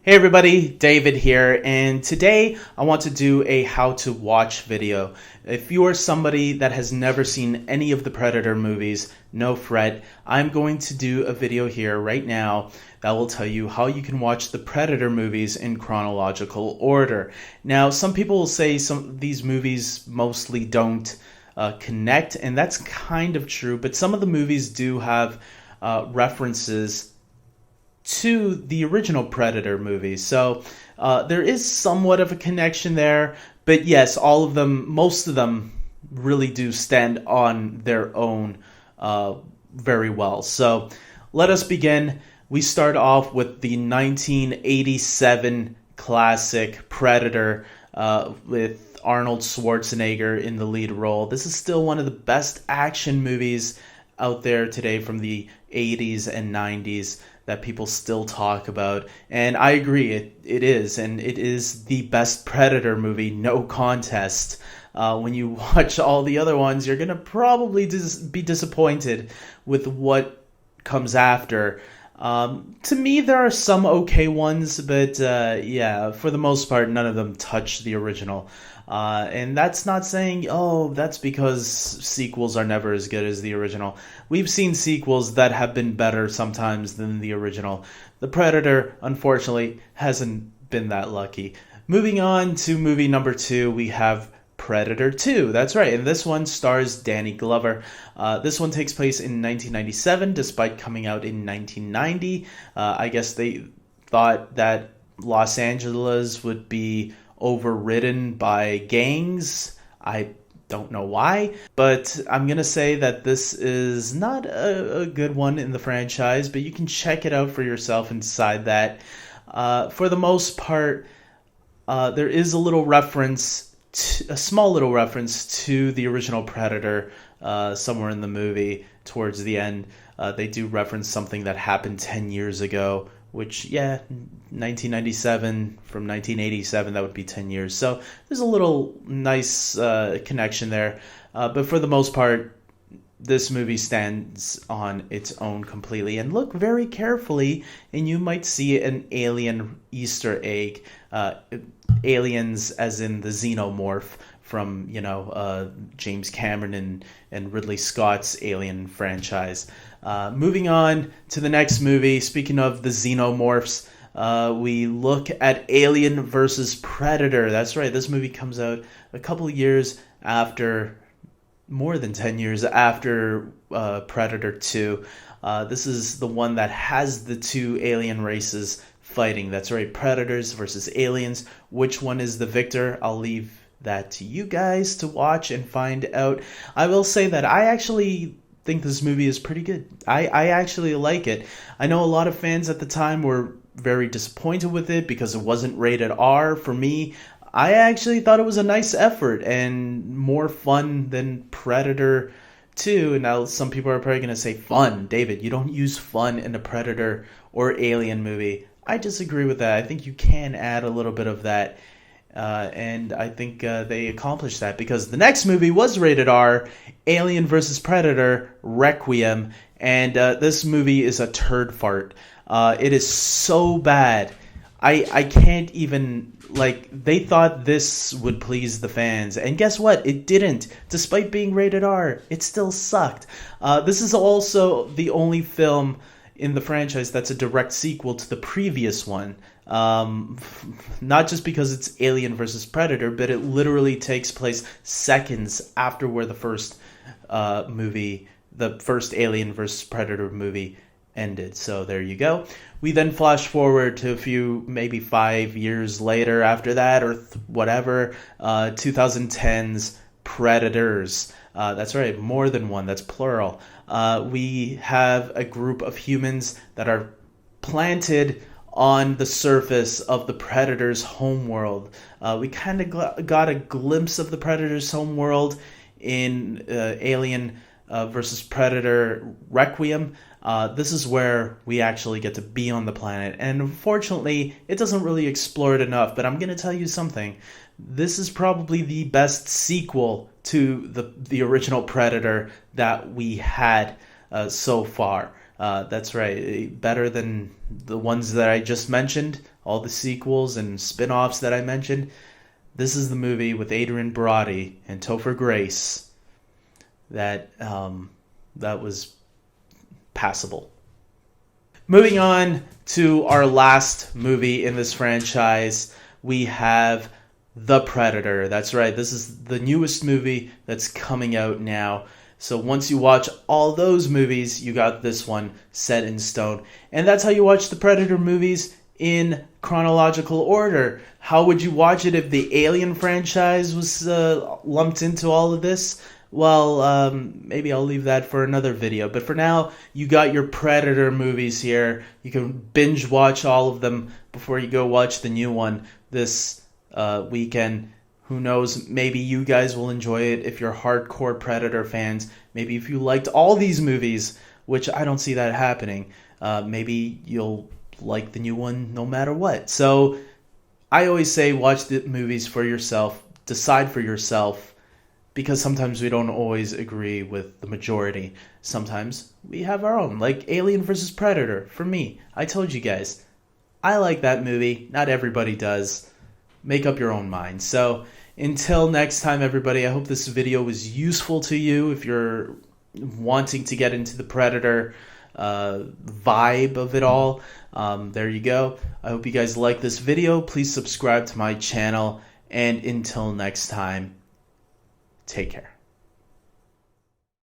Hey everybody, David here, and today I want to do a how to watch video. If you are somebody that has never seen any of the Predator movies, no fret. I'm going to do a video here right now that will tell you how you can watch the Predator movies in chronological order. Now, some people will say these movies mostly don't connect, and that's kind of true, but some of the movies do have references to the original Predator movies. So there is somewhat of a connection there. But yes, most of them really do stand on their own very well. So let us begin. We start off with the 1987 classic Predator with Arnold Schwarzenegger in the lead role. This is still one of the best action movies out there today from the 80s and 90s that people still talk about. And I agree, it is. And it is the best Predator movie, no contest. When you watch all the other ones, you're going to probably be disappointed with what comes after. To me, there are some okay ones, but yeah, for the most part, none of them touch the original. And that's not saying, oh, that's because sequels are never as good as the original. We've seen sequels that have been better sometimes than the original. The Predator, unfortunately, hasn't been that lucky. Moving on to movie number 2, we have Predator 2. That's right, and this one stars Danny Glover. This one takes place in 1997, despite coming out in 1990. I guess they thought that Los Angeles would be overridden by gangs. I don't know why, but I'm gonna say that this is not a good one in the franchise, but you can check it out for yourself and decide that. For the most part, there is a small little reference to the original Predator somewhere in the movie towards the end. They do reference something that happened 10 years ago, which, yeah, 1997 from 1987, that would be 10 years. So there's a little nice connection there. But for the most part, this movie stands on its own completely. And look very carefully, and you might see an alien Easter egg. Aliens as in the xenomorph from, James Cameron and Ridley Scott's Alien franchise. Moving on to the next movie, speaking of the xenomorphs, we look at Alien versus Predator. That's right, this movie comes out a couple of years after, more than 10 years after Predator 2. This is the one that has the two alien races fighting. That's right, Predators versus Aliens. Which one is the victor? I'll leave that to you guys to watch and find out. I will say that I actually think this movie is pretty good. I actually like it. I know a lot of fans at the time were very disappointed with it because it wasn't rated R. For me, I actually thought it was a nice effort and more fun than Predator 2. Now, some people are probably going to say, fun. David, you don't use fun in a Predator or Alien movie. I disagree with that. I think you can add a little bit of that. And I think they accomplished that because the next movie was rated R, Alien vs. Predator, Requiem. And this movie is a turd fart. It is so bad. I can't even, they thought this would please the fans. And guess what? It didn't. Despite being rated R, it still sucked. This is also the only film in the franchise that's a direct sequel to the previous one. Not just because it's Alien versus Predator, but it literally takes place seconds after where the first the first Alien versus Predator movie ended. So there you go. We then flash forward to a few, maybe 5 years later after that, or whatever, 2010's Predators. That's right, more than one, that's plural. We have a group of humans that are planted on the surface of the Predator's homeworld. We kind of got a glimpse of the Predator's homeworld in Alien versus Predator Requiem. This is where we actually get to be on the planet. And unfortunately, it doesn't really explore it enough. But I'm going to tell you something. This is probably the best sequel to the original Predator that we had so far. That's right, better than the ones that I just mentioned. all the sequels and spin-offs that I mentioned, this is the movie with Adrian Brody and Topher Grace that was passable. Moving on to our last movie in this franchise, we have The Predator. That's right, this is the newest movie that's coming out now. So once you watch all those movies, you got this one set in stone. And that's how you watch the Predator movies in chronological order. How would you watch it if the Alien franchise was lumped into all of this? Well, maybe I'll leave that for another video. But for now, you got your Predator movies here. You can binge watch all of them before you go watch the new one this weekend. Who knows, maybe you guys will enjoy it if you're hardcore Predator fans. Maybe if you liked all these movies, which I don't see that happening, maybe you'll like the new one no matter what. So I always say watch the movies for yourself, decide for yourself, because sometimes we don't always agree with the majority. Sometimes we have our own, like Alien vs. Predator. For me, I told you guys, I like that movie. Not everybody does. Make up your own mind. So until next time, everybody, I hope this video was useful to you if you're wanting to get into the Predator vibe of it all. There you go. I hope you guys like this video. Please subscribe to my channel. And until next time, take care.